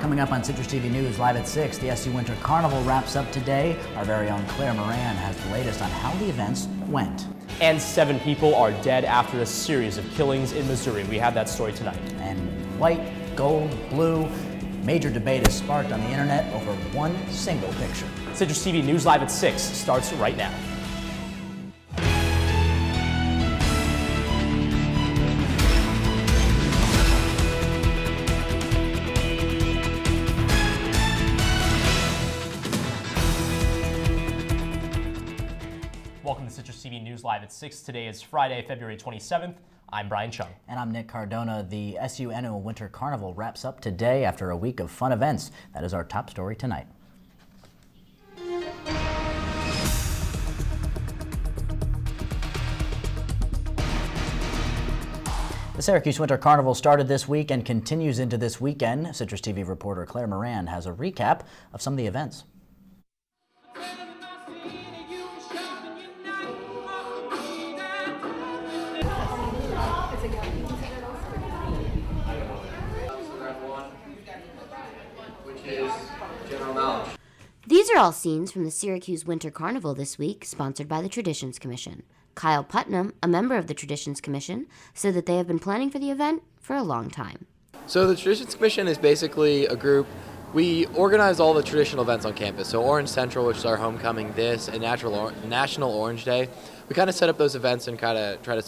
Coming up on Citrus TV News live at 6, the SU Winter Carnival wraps up today. Our very own Claire Moran has the latest on how the events went. And 7 people are dead after a series of killings in Missouri. We have that story tonight. And white, gold, blue, major debate is sparked on the internet over one single picture. Citrus TV News live at 6 starts right now. Welcome to Citrus TV News Live at 6. Today is Friday, February 27th. I'm Brian Chung. And I'm Nick Cardona. The SU Annual Winter Carnival wraps up today after a week of fun events. That is our top story tonight. The Syracuse Winter Carnival started this week and continues into this weekend. Citrus TV reporter Claire Moran has a recap of some of the events. These are all scenes from the Syracuse Winter Carnival this week, sponsored by the Traditions Commission. Kyle Putnam, a member of the Traditions Commission, said that they have been planning for the event for a long time. So the Traditions Commission is basically a group. We organize all the traditional events on campus. So Orange Central, which is our homecoming, this, and National Orange Day. We kind of set up those events and kind of try to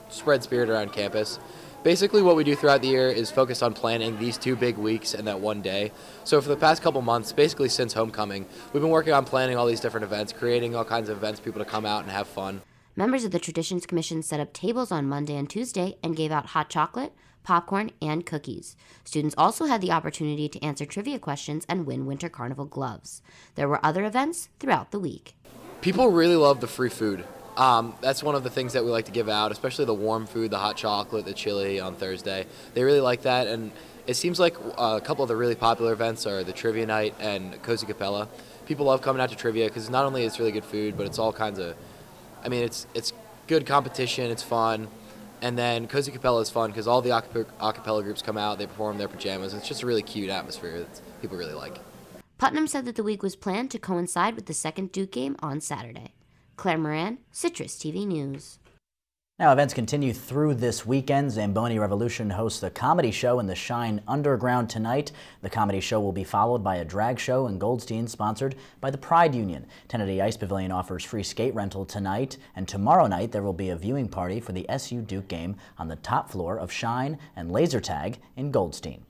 spread spirit around campus. Basically what we do throughout the year is focus on planning these 2 big weeks and that one day. So for the past couple months, basically since homecoming, we've been working on planning all these different events, creating all kinds of events for people to come out and have fun. Members of the Traditions Commission set up tables on Monday and Tuesday and gave out hot chocolate, popcorn, and cookies. Students also had the opportunity to answer trivia questions and win Winter Carnival gloves. There were other events throughout the week. People really love the free food. That's one of the things that we like to give out, especially the warm food, the hot chocolate, the chili on Thursday. They really like that, and it seems like a couple of the really popular events are the Trivia Night and Cozy Capella. People love coming out to trivia because not only is it really good food, but it's all kinds of, it's good competition, it's fun. And then Cozy Capella is fun because all the a cappella groups come out, they perform in their pajamas. It's just a really cute atmosphere that people really like. Putnam said that the week was planned to coincide with the second Duke game on Saturday. Claire Moran, Citrus TV News. Now, events continue through this weekend. Zamboni Revolution hosts a comedy show in the Shine Underground tonight. The comedy show will be followed by a drag show in Goldstein, sponsored by the Pride Union. Tennessee Ice Pavilion offers free skate rental tonight, and tomorrow night there will be a viewing party for the SU Duke game on the top floor of Shine and Laser Tag in Goldstein.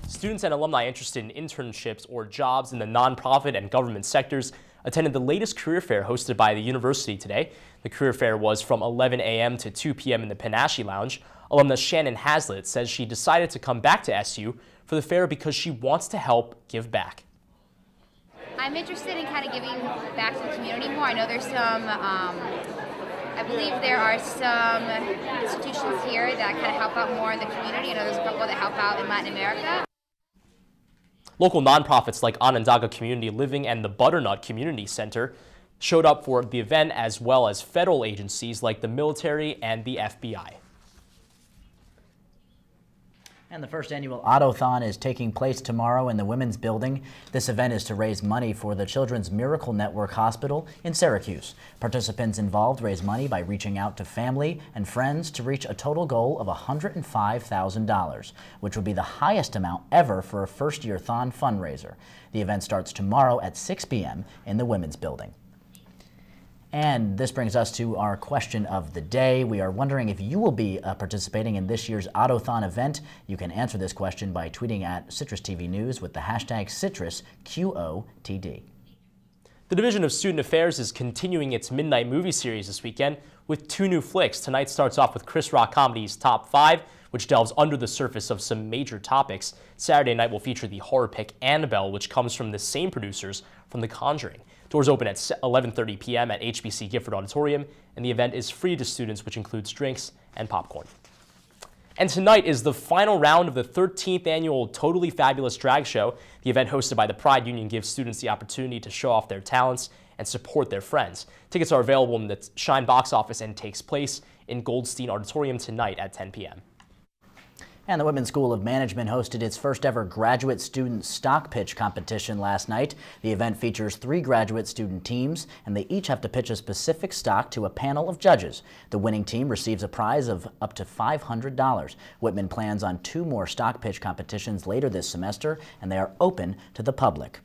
Students and alumni interested in internships or jobs in the nonprofit and government sectors attended the latest career fair hosted by the university today. The career fair was from 11 a.m. to 2 p.m. in the Panache Lounge. Alumna Shannon Hazlitt says she decided to come back to SU for the fair because she wants to help give back. I'm interested in kind of giving back to the community more. I know there's some, I believe there are some institutions here that kind of help out more in the community. I know there's a couple that help out in Latin America. Local nonprofits like Onondaga Community Living and the Butternut Community Center showed up for the event, as well as federal agencies like the military and the FBI. And the first annual Autothon is taking place tomorrow in the Women's Building. This event is to raise money for the Children's Miracle Network Hospital in Syracuse. Participants involved raise money by reaching out to family and friends to reach a total goal of $105,000, which would be the highest amount ever for a first-year Thon fundraiser. The event starts tomorrow at 6 p.m. in the Women's Building. And this brings us to our question of the day. We are wondering if you will be participating in this year's Autothon event. You can answer this question by tweeting at Citrus TV News with the hashtag CitrusQOTD. The Division of Student Affairs is continuing its Midnight Movie Series this weekend with 2 new flicks. Tonight starts off with Chris Rock Comedy's Top 5, which delves under the surface of some major topics. Saturday night will feature the horror pick Annabelle, which comes from the same producers from The Conjuring. Doors open at 11:30 p.m. at HBC Gifford Auditorium, and the event is free to students, which includes drinks and popcorn. And tonight is the final round of the 13th annual Totally Fabulous Drag Show. The event hosted by the Pride Union gives students the opportunity to show off their talents and support their friends. Tickets are available in the Shine box office and takes place in Goldstein Auditorium tonight at 10 p.m. And the Women's School of Management hosted its first ever graduate student stock pitch competition last night. The event features 3 graduate student teams, and they each have to pitch a specific stock to a panel of judges. The winning team receives a prize of up to $500. Whitman plans on 2 more stock pitch competitions later this semester, and they are open to the public.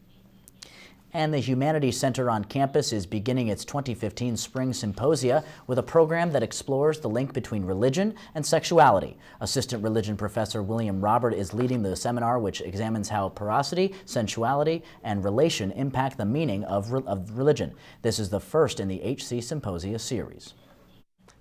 And the Humanities Center on campus is beginning its 2015 Spring Symposia with a program that explores the link between religion and sexuality. Assistant Religion Professor William Robert is leading the seminar, which examines how porosity, sensuality, and relation impact the meaning of religion. This is the first in the HC Symposia series.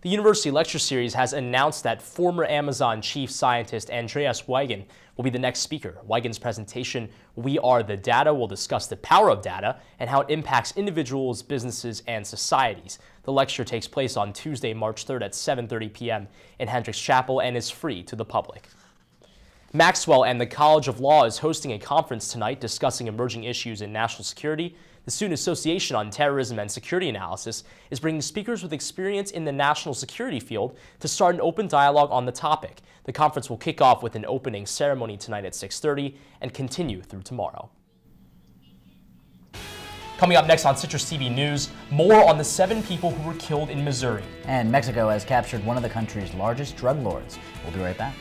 The University Lecture Series has announced that former Amazon chief scientist Andreas Wiegand will be the next speaker. Wiegand's presentation, We Are the Data, will discuss the power of data and how it impacts individuals, businesses, and societies. The lecture takes place on Tuesday, March 3rd at 7:30 p.m. in Hendricks Chapel and is free to the public. Maxwell and the College of Law is hosting a conference tonight discussing emerging issues in national security. The Student Association on Terrorism and Security Analysis is bringing speakers with experience in the national security field to start an open dialogue on the topic. The conference will kick off with an opening ceremony tonight at 6:30 and continue through tomorrow. Coming up next on CitrusTV News, more on the 7 people who were killed in Missouri. And Mexico has captured one of the country's largest drug lords. We'll be right back.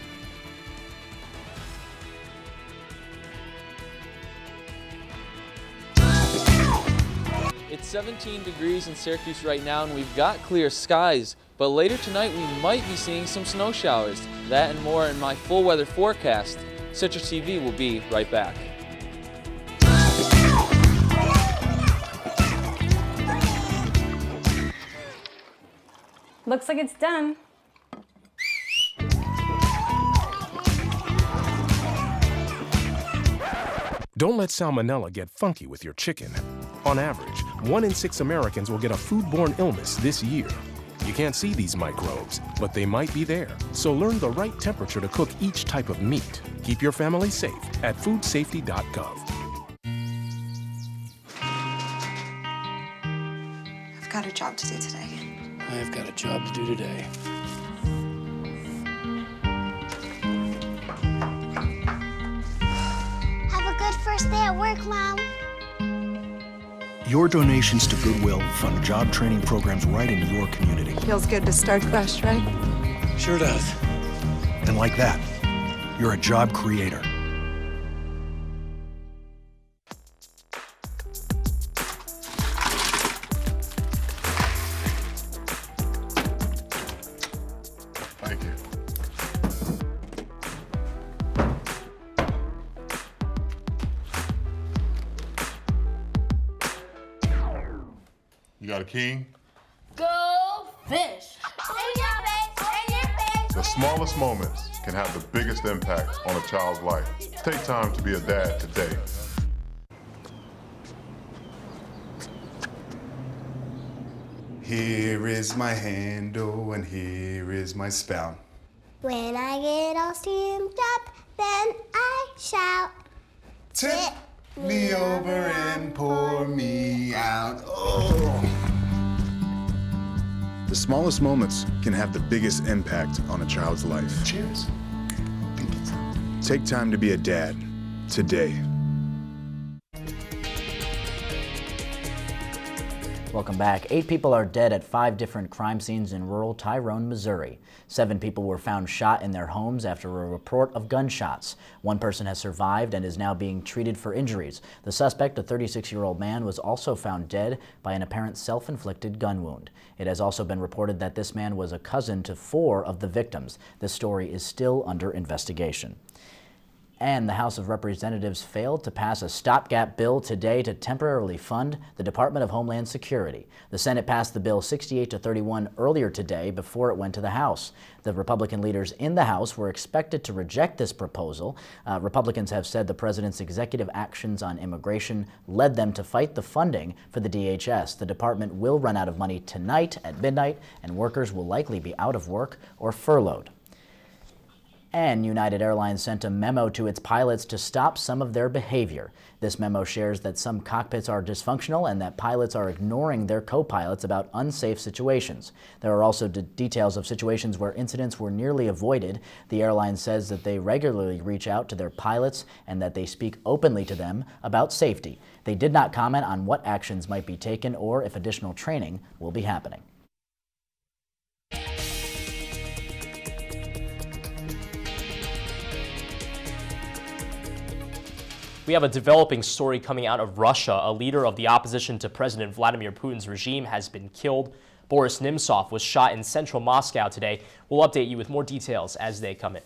It's 17 degrees in Syracuse right now and we've got clear skies, but later tonight we might be seeing some snow showers. That and more in my full weather forecast. Citrus TV will be right back. Looks like it's done. Don't let salmonella get funky with your chicken. On average, 1 in 6 Americans will get a foodborne illness this year. You can't see these microbes, but they might be there. So learn the right temperature to cook each type of meat. Keep your family safe at foodsafety.gov. I've got a job to do today. I've got a job to do today. Have a good first day at work, Mom. Your donations to Goodwill fund job training programs right into your community. Feels good to start fresh, right? Sure does. And like that, you're a job creator. Thank you. You got a king? Go fish! In your face! In your face! The smallest moments can have the biggest impact on a child's life. Take time to be a dad today. Here is my handle and here is my spout. When I get all steamed up, then I shout. Tip me over and pour me out. Oh. The smallest moments can have the biggest impact on a child's life. Cheers. Take time to be a dad today. Welcome back. 8 people are dead at 5 different crime scenes in rural Tyrone, Missouri. 7 people were found shot in their homes after a report of gunshots. 1 person has survived and is now being treated for injuries. The suspect, a 36-year-old man, was also found dead by an apparent self-inflicted gun wound. It has also been reported that this man was a cousin to 4 of the victims. This story is still under investigation. And the House of Representatives failed to pass a stopgap bill today to temporarily fund the Department of Homeland Security. The Senate passed the bill 68-31 earlier today before it went to the House. The Republican leaders in the House were expected to reject this proposal. Republicans have said the president's executive actions on immigration led them to fight the funding for the DHS. The department will run out of money tonight at midnight, and workers will likely be out of work or furloughed. And United Airlines sent a memo to its pilots to stop some of their behavior. This memo shares that some cockpits are dysfunctional and that pilots are ignoring their co-pilots about unsafe situations. There are also details of situations where incidents were nearly avoided. The airline says that they regularly reach out to their pilots and that they speak openly to them about safety. They did not comment on what actions might be taken or if additional training will be happening. We have a developing story coming out of Russia. A leader of the opposition to President Vladimir Putin's regime has been killed. Boris Nemtsov was shot in central Moscow today. We'll update you with more details as they come in.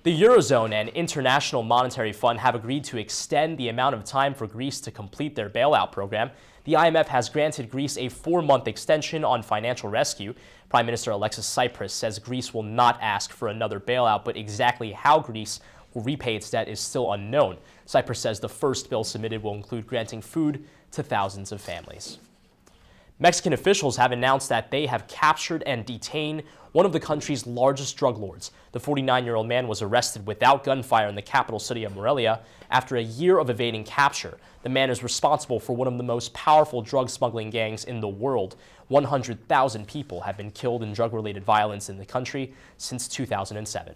The Eurozone and International Monetary Fund have agreed to extend the amount of time for Greece to complete their bailout program. The IMF has granted Greece a 4-month extension on financial rescue. Prime Minister Alexis Tsipras says Greece will not ask for another bailout, but exactly how Greece will repay its debt is still unknown. Tsipras says the first bill submitted will include granting food to thousands of families. Mexican officials have announced that they have captured and detained one of the country's largest drug lords. The 49-year-old man was arrested without gunfire in the capital city of Morelia after a year of evading capture. The man is responsible for one of the most powerful drug smuggling gangs in the world. 100,000 people have been killed in drug-related violence in the country since 2007.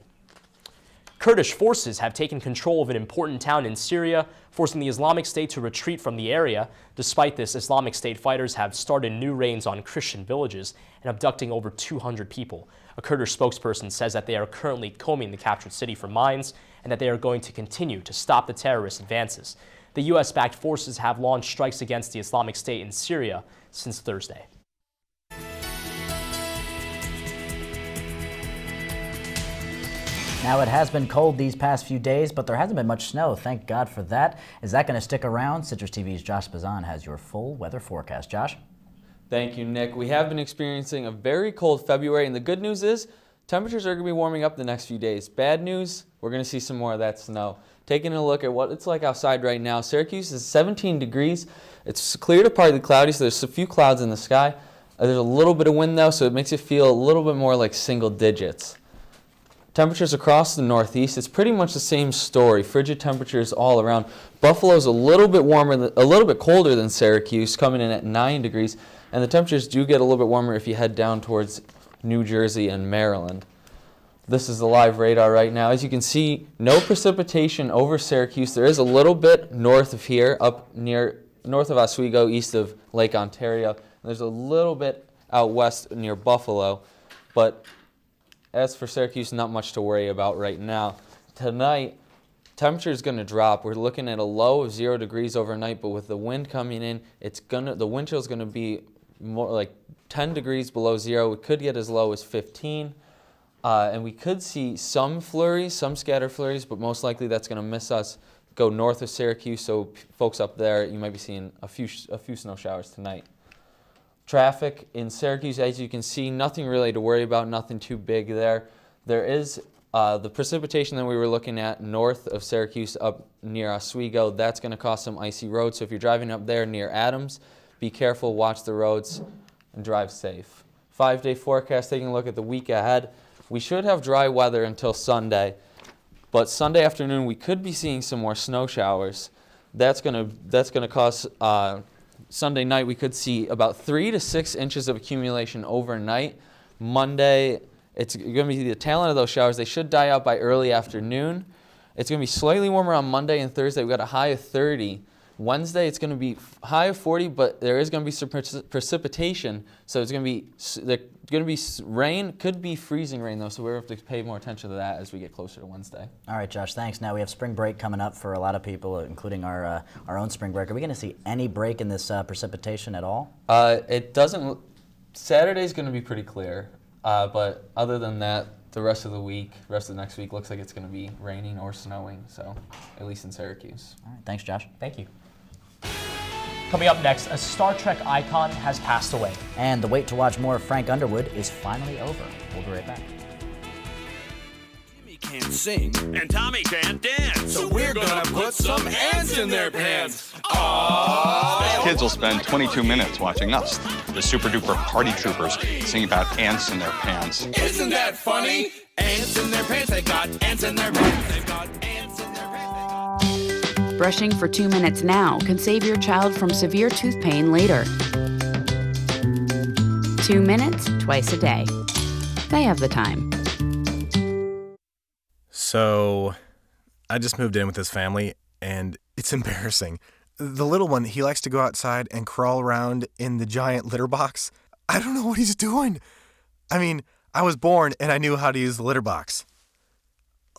Kurdish forces have taken control of an important town in Syria, forcing the Islamic State to retreat from the area. Despite this, Islamic State fighters have started new raids on Christian villages and abducting over 200 people. A Kurdish spokesperson says that they are currently combing the captured city for mines and that they are going to continue to stop the terrorist advances. The U.S.-backed forces have launched strikes against the Islamic State in Syria since Thursday. Now, it has been cold these past few days, but there hasn't been much snow. Thank God for that. Is that going to stick around? Citrus TV's Josh Bazan has your full weather forecast. Josh? Thank you, Nick. We have been experiencing a very cold February, and the good news is temperatures are going to be warming up the next few days. Bad news, we're going to see some more of that snow. Taking a look at what it's like outside right now, Syracuse is 17 degrees. It's clear to partly cloudy, so there's a few clouds in the sky. There's a little bit of wind, though, so it makes it feel a little bit more like single digits. Temperatures across the Northeast, it's pretty much the same story. Frigid temperatures all around. Buffalo's a little bit warmer, a little bit colder than Syracuse, coming in at 9 degrees. And the temperatures do get a little bit warmer if you head down towards New Jersey and Maryland. This is the live radar right now. As you can see, no precipitation over Syracuse. There is a little bit north of here, up near north of Oswego, east of Lake Ontario. And there's a little bit out west near Buffalo, but as for Syracuse, not much to worry about right now. Tonight, temperature is going to drop. We're looking at a low of 0 degrees overnight, but with the wind coming in, the wind chill is going to be more like 10 degrees below 0. We could get as low as 15, and we could see some flurries, some scattered flurries, but most likely that's going to miss us. Go north of Syracuse, so folks up there, you might be seeing a few snow showers tonight. Traffic in Syracuse, as you can see, nothing really to worry about, nothing too big there. There is the precipitation that we were looking at north of Syracuse up near Oswego. That's going to cause some icy roads. So if you're driving up there near Adams, be careful, watch the roads, and drive safe. 5-day forecast, taking a look at the week ahead. We should have dry weather until Sunday, but Sunday afternoon we could be seeing some more snow showers. That's going to cause Sunday night, we could see about 3 to 6 inches of accumulation overnight. Monday, it's going to be the tail end of those showers. They should die out by early afternoon. It's going to be slightly warmer on Monday and Thursday. We've got a high of 30. Wednesday, it's going to be high of 40, but there is going to be some precipitation. So it's going to be rain. Could be freezing rain, though, so we're going to have to pay more attention to that as we get closer to Wednesday. All right, Josh, thanks. Now we have spring break coming up for a lot of people, including our own spring break. Are we going to see any break in this precipitation at all? It doesn't. Saturday's going to be pretty clear, but other than that, the rest of the week, rest of the next week, looks like it's going to be raining or snowing, so at least in Syracuse. All right, thanks, Josh. Thank you. Coming up next, a Star Trek icon has passed away. And the wait to watch more of Frank Underwood is finally over. We'll be right back. can't sing. And Tommy can't dance. So we're gonna put some ants in their pants. Aww. Kids will spend 22 minutes watching us, the super duper party troopers, sing about ants in their pants. Isn't that funny? Ants in their pants, they got ants in their pants, they've got ants in their pants. Brushing for 2 minutes now can save your child from severe tooth pain later. 2 minutes, twice a day. They have the time. So, I just moved in with this family, and it's embarrassing. The little one, he likes to go outside and crawl around in the giant litter box. I don't know what he's doing. I mean, I was born and I knew how to use the litter box.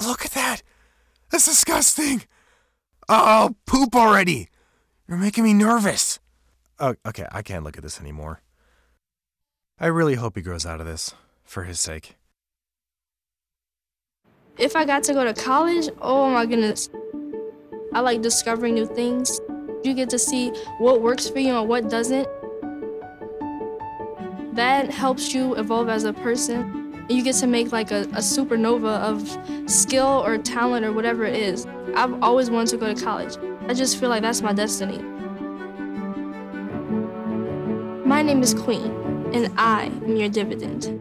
Look at that! That's disgusting! Oh, poop already! You're making me nervous. Oh, okay, I can't look at this anymore. I really hope he grows out of this, for his sake. If I got to go to college, oh my goodness. I like discovering new things. You get to see what works for you and what doesn't. That helps you evolve as a person. You get to make like a supernova of skill or talent or whatever it is. I've always wanted to go to college. I just feel like that's my destiny. My name is Queen, and I am your dividend.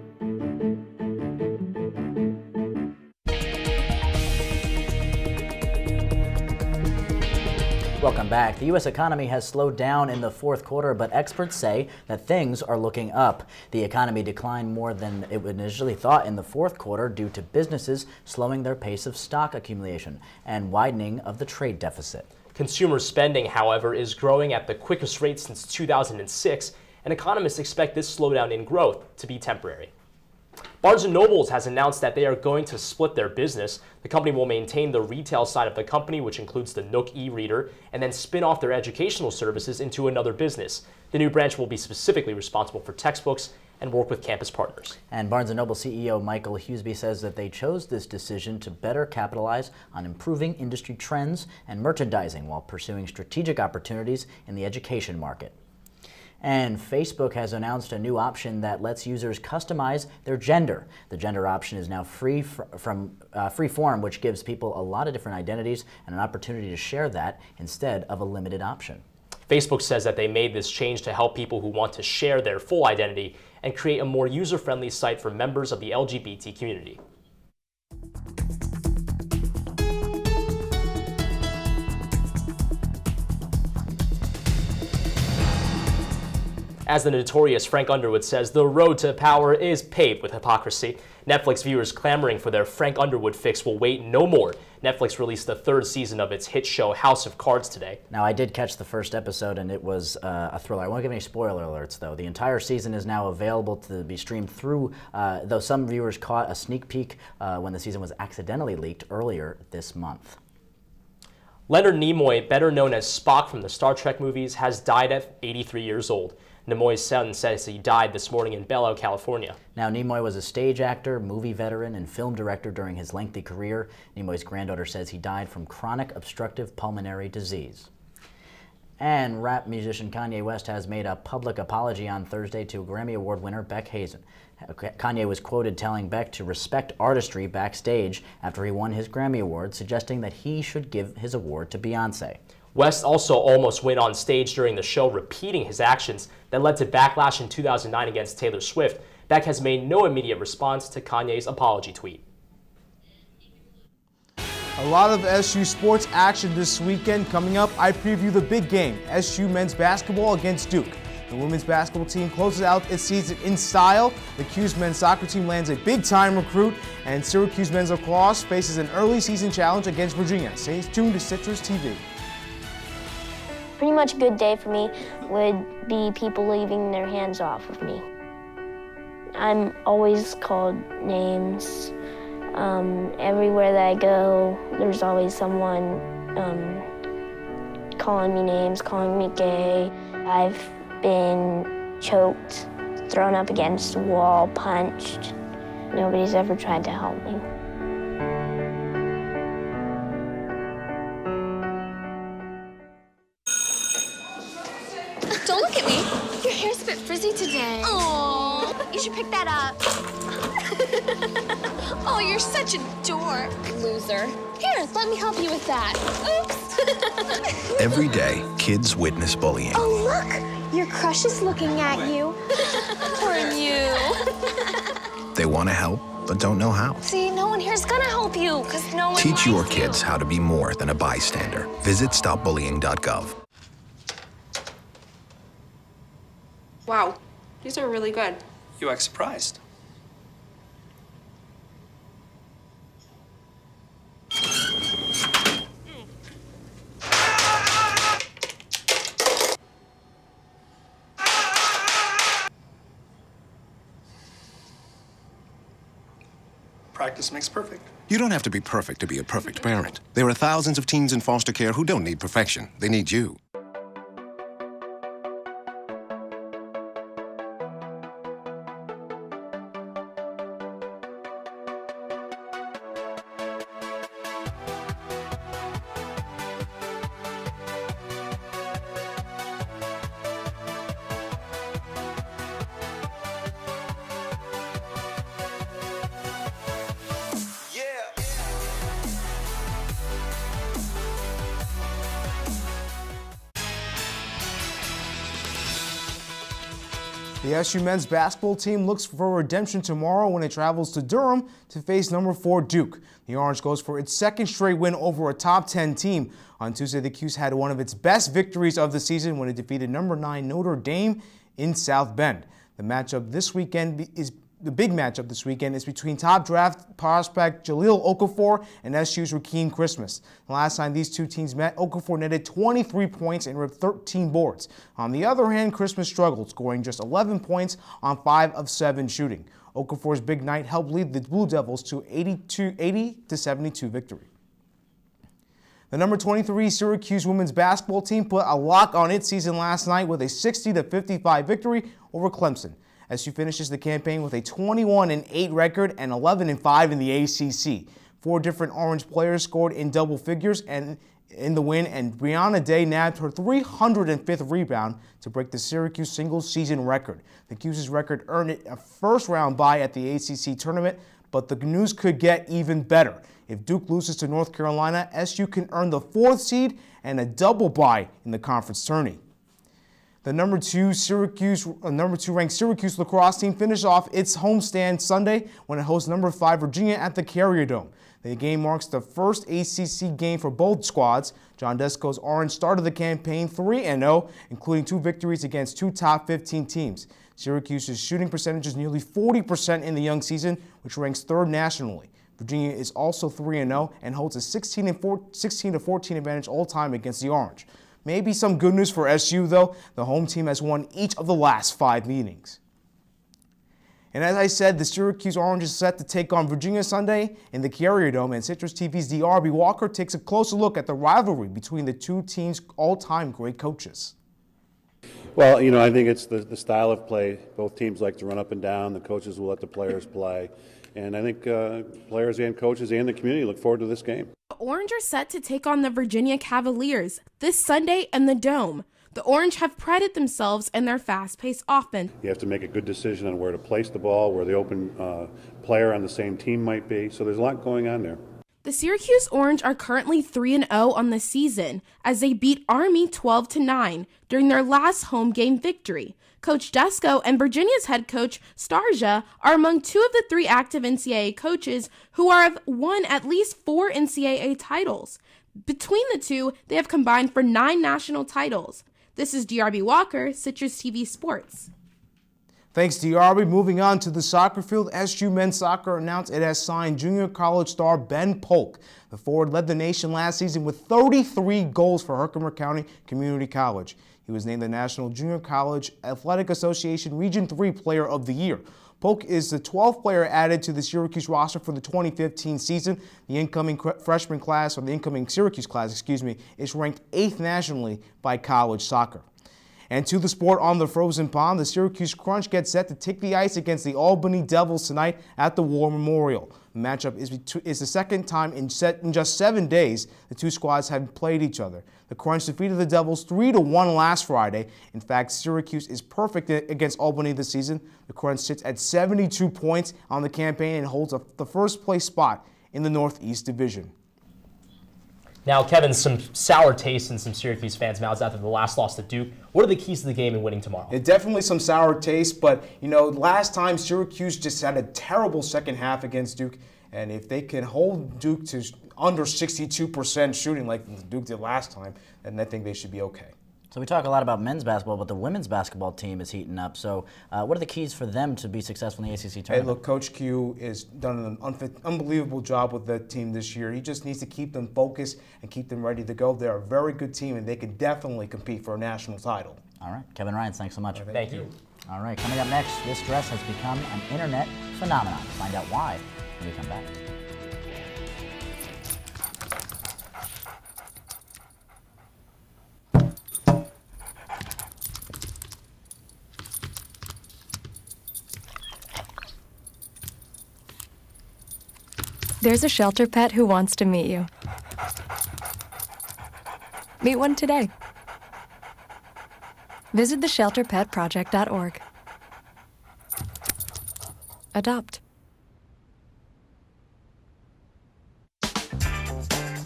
Welcome back. The U.S. economy has slowed down in the fourth quarter, but experts say that things are looking up. The economy declined more than it initially thought in the fourth quarter due to businesses slowing their pace of stock accumulation and widening of the trade deficit. Consumer spending, however, is growing at the quickest rate since 2006, and economists expect this slowdown in growth to be temporary. Barnes & Noble has announced that they are going to split their business. The company will maintain the retail side of the company, which includes the Nook e-reader, and then spin off their educational services into another business. The new branch will be specifically responsible for textbooks and work with campus partners. And Barnes & Noble CEO Michael Huseby says that they chose this decision to better capitalize on improving industry trends and merchandising while pursuing strategic opportunities in the education market. And Facebook has announced a new option that lets users customize their gender. The gender option is now free form, which gives people a lot of different identities and an opportunity to share that instead of a limited option. Facebook says that they made this change to help people who want to share their full identity and create a more user-friendly site for members of the LGBT community. As the notorious Frank Underwood says, the road to power is paved with hypocrisy. Netflix viewers clamoring for their Frank Underwood fix will wait no more. Netflix released the third season of its hit show House of Cards today. Now, I did catch the first episode, and it was a thriller. I won't give any spoiler alerts, though. The entire season is now available to be streamed through, though some viewers caught a sneak peek when the season was accidentally leaked earlier this month. Leonard Nimoy, better known as Spock from the Star Trek movies, has died at 83 years old. Nimoy's son says he died this morning in Bellevue, California. Now, Nimoy was a stage actor, movie veteran, and film director during his lengthy career. Nimoy's granddaughter says he died from chronic obstructive pulmonary disease. And rap musician Kanye West has made a public apology on Thursday to Grammy Award winner Beck Hazen. Kanye was quoted telling Beck to respect artistry backstage after he won his Grammy Award, suggesting that he should give his award to Beyoncé. West also almost went on stage during the show, repeating his actions that led to backlash in 2009 against Taylor Swift. Beck has made no immediate response to Kanye's apology tweet. A lot of SU sports action this weekend. Coming up, I preview the big game, SU men's basketball against Duke. The women's basketball team closes out its season in style. The 'Cuse men's soccer team lands a big-time recruit, and Syracuse men's lacrosse faces an early season challenge against Virginia. Stay tuned to CitrusTV. Pretty much a good day for me would be people leaving their hands off of me. I'm always called names. Everywhere that I go, there's always someone calling me names, calling me gay. I've been choked, thrown up against a wall, punched. Nobody's ever tried to help me. Don't look at me. Your hair's a bit frizzy today. Aww. You did you pick that up? Oh, you're such a dork. Loser. Here, let me help you with that. Oops. Every day, kids witness bullying. Oh, look. Your crush is looking at you. Poor you. They want to help, but don't know how. See, no one here's gonna help you, because no one Teach your likes kids how to be more than a bystander. Visit stopbullying.gov. Wow, these are really good. You act surprised. Practice makes perfect. You don't have to be perfect to be a perfect parent. There are thousands of teens in foster care who don't need perfection. They need you. The SU men's basketball team looks for redemption tomorrow when it travels to Durham to face number 4 Duke. The Orange goes for its second straight win over a top 10 team. On Tuesday, the 'Cuse had one of its best victories of the season when it defeated number 9 Notre Dame in South Bend. The big matchup this weekend is between top draft prospect Jahlil Okafor and SU's Rakeem Christmas. The last time these two teams met, Okafor netted 23 points and ripped 13 boards. On the other hand, Christmas struggled, scoring just 11 points on 5 of 7 shooting. Okafor's big night helped lead the Blue Devils to 80-72 victory. The number 23 Syracuse women's basketball team put a lock on its season last night with a 60-55 victory over Clemson. SU finishes the campaign with a 21-8 record and 11-5 in the ACC. 4 different Orange players scored in double figures and in the win, and Brianna Day nabbed her 305th rebound to break the Syracuse singles season record. The 'Cuse's record earned it a first-round bye at the ACC tournament, but the news could get even better. If Duke loses to North Carolina, SU can earn the 4th seed and a double bye in the conference tourney. The number 2 ranked Syracuse lacrosse team finished off its homestand Sunday when it hosts number 5 Virginia at the Carrier Dome. The game marks the first ACC game for both squads. John Desco's Orange started the campaign 3-0, including 2 victories against 2 top 15 teams. Syracuse's shooting percentage is nearly 40% in the young season, which ranks 3rd nationally. Virginia is also 3-0 and holds a 16-14 advantage all-time against the Orange. Maybe some good news for SU, though. The home team has won each of the last 5 meetings. And as I said, the Syracuse Orange is set to take on Virginia Sunday in the Carrier Dome, and CitrusTV's DRB Walker takes a closer look at the rivalry between the two teams' all-time great coaches. Well, you know, I think it's the style of play. Both teams like to run up and down. The coaches will let the players play. And I think players and coaches and the community look forward to this game. The Orange are set to take on the Virginia Cavaliers this Sunday in the Dome. The Orange have prided themselves in their fast-paced offense. You have to make a good decision on where to place the ball, where the open player on the same team might be. So there's a lot going on there. The Syracuse Orange are currently 3-0 on the season as they beat Army 12-9 during their last home game victory. Coach Desco and Virginia's head coach Starja are among 2 of the 3 active NCAA coaches who have won at least 4 NCAA titles. Between the two, they have combined for 9 national titles. This is DRB Walker, CitrusTV Sports. Thanks, DRB. Moving on to the soccer field, SU men's soccer announced it has signed junior college star Ben Polk. The forward led the nation last season with 33 goals for Herkimer County Community College. He was named the National Junior College Athletic Association Region 3 Player of the Year. Polk is the 12th player added to the Syracuse roster for the 2015 season. The incoming freshman class, or the incoming Syracuse class, is ranked 8th nationally by College Soccer. And to the sport on the frozen pond, the Syracuse Crunch gets set to take the ice against the Albany Devils tonight at the War Memorial. The matchup is the second time in just 7 days the two squads have played each other. The Crunch defeated the Devils 3-1 last Friday. In fact, Syracuse is perfect against Albany this season. The Crunch sits at 72 points on the campaign and holds the first place spot in the Northeast Division. Now, Kevin, some sour taste in some Syracuse fans' mouths after the last loss to Duke. What are the keys to the game in winning tomorrow? Definitely some sour taste, but, you know, last time Syracuse just had a terrible second half against Duke, and if they can hold Duke to under 62% shooting like Duke did last time, then I think they should be okay. So we talk a lot about men's basketball, but the women's basketball team is heating up. So what are the keys for them to be successful in the ACC tournament? Hey, look, Coach Q has done an unbelievable job with that team this year. He just needs to keep them focused and keep them ready to go. They're a very good team, and they can definitely compete for a national title. All right. Kevin Ryans, thanks so much. Thank you. All right, coming up next, this dress has become an internet phenomenon. Find out why when we come back. There's a shelter pet who wants to meet you. Meet one today. Visit theshelterpetproject.org. Adopt.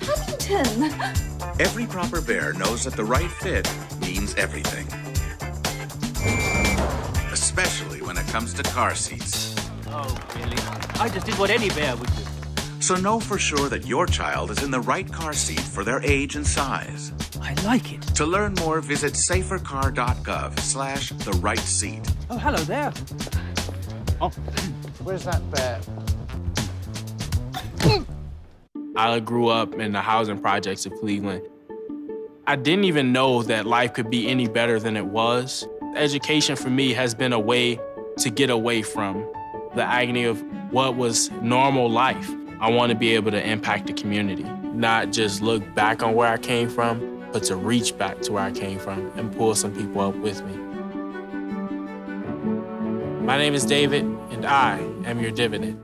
Huntington! Every proper bear knows that the right fit means everything. Especially when it comes to car seats. Oh, really? I just did what any bear would do. So know for sure that your child is in the right car seat for their age and size. I like it. To learn more, visit safercar.gov/the-right-seat. Oh, hello there. Oh, where's that bear? I grew up in the housing projects of Cleveland. I didn't even know that life could be any better than it was. Education for me has been a way to get away from the agony of what was normal life. I want to be able to impact the community, not just look back on where I came from, but to reach back to where I came from and pull some people up with me. My name is David, and I am your dividend.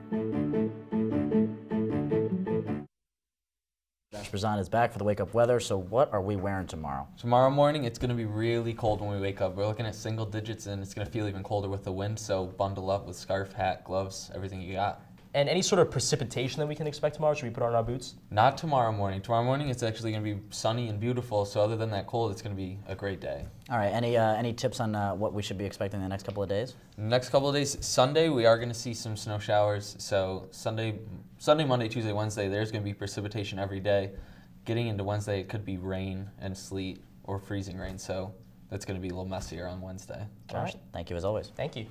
Josh Brazan is back for the wake-up weather, so what are we wearing tomorrow? Tomorrow morning, it's going to be really cold when we wake up. We're looking at single digits, and it's going to feel even colder with the wind, so bundle up with scarf, hat, gloves, everything you got. And any sort of precipitation that we can expect tomorrow? Should we put on our boots? Not tomorrow morning. Tomorrow morning it's actually going to be sunny and beautiful, so other than that cold, it's going to be a great day. All right, any tips on what we should be expecting in the next couple of days? Next couple of days, Sunday, we are going to see some snow showers. So Sunday, Monday, Tuesday, Wednesday, there's going to be precipitation every day. Getting into Wednesday, it could be rain and sleet or freezing rain, so that's going to be a little messier on Wednesday. All right, thank you as always. Thank you.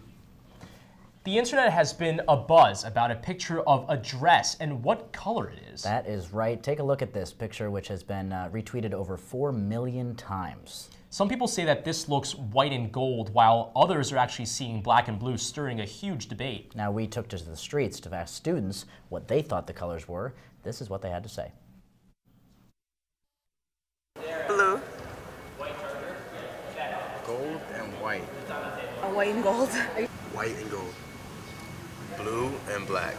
The internet has been abuzz about a picture of a dress and what color it is. That is right. Take a look at this picture, which has been retweeted over 4 million times. Some people say that this looks white and gold, while others are actually seeing black and blue, stirring a huge debate. Now, we took to the streets to ask students what they thought the colors were. This is what they had to say. Blue. Gold and white. White and gold. White and gold. Blue and black.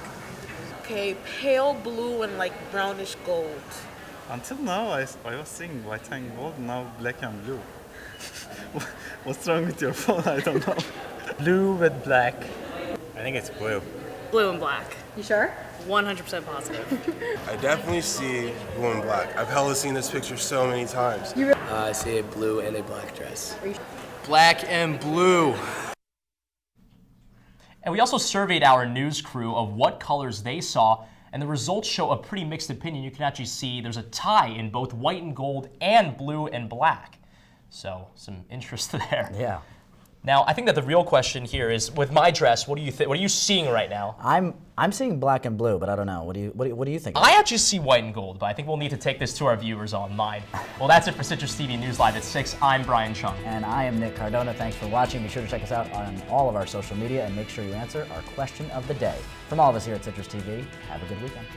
Okay, pale blue and like brownish gold. Until now, I was seeing white and gold, now black and blue. What's wrong with your phone? I don't know. Blue with black. I think it's blue. Blue and black. You sure? 100% positive. I definitely see blue and black. I've hella seen this picture so many times. I see a blue and a black dress. Black and blue. And we also surveyed our news crew of what colors they saw, and the results show a pretty mixed opinion. You can actually see there's a tie in both white and gold and blue and black. So some interest there. Yeah. Now, I think that the real question here is, with my dress, what do you think? What are you seeing right now? I'm seeing black and blue, but I don't know. What do you think? I actually see white and gold, but I think we'll need to take this to our viewers online. Well, that's it for Citrus TV News Live at 6. I'm Brian Chung. And I am Nick Cardona. Thanks for watching. Be sure to check us out on all of our social media and make sure you answer our question of the day. From all of us here at Citrus TV, have a good weekend.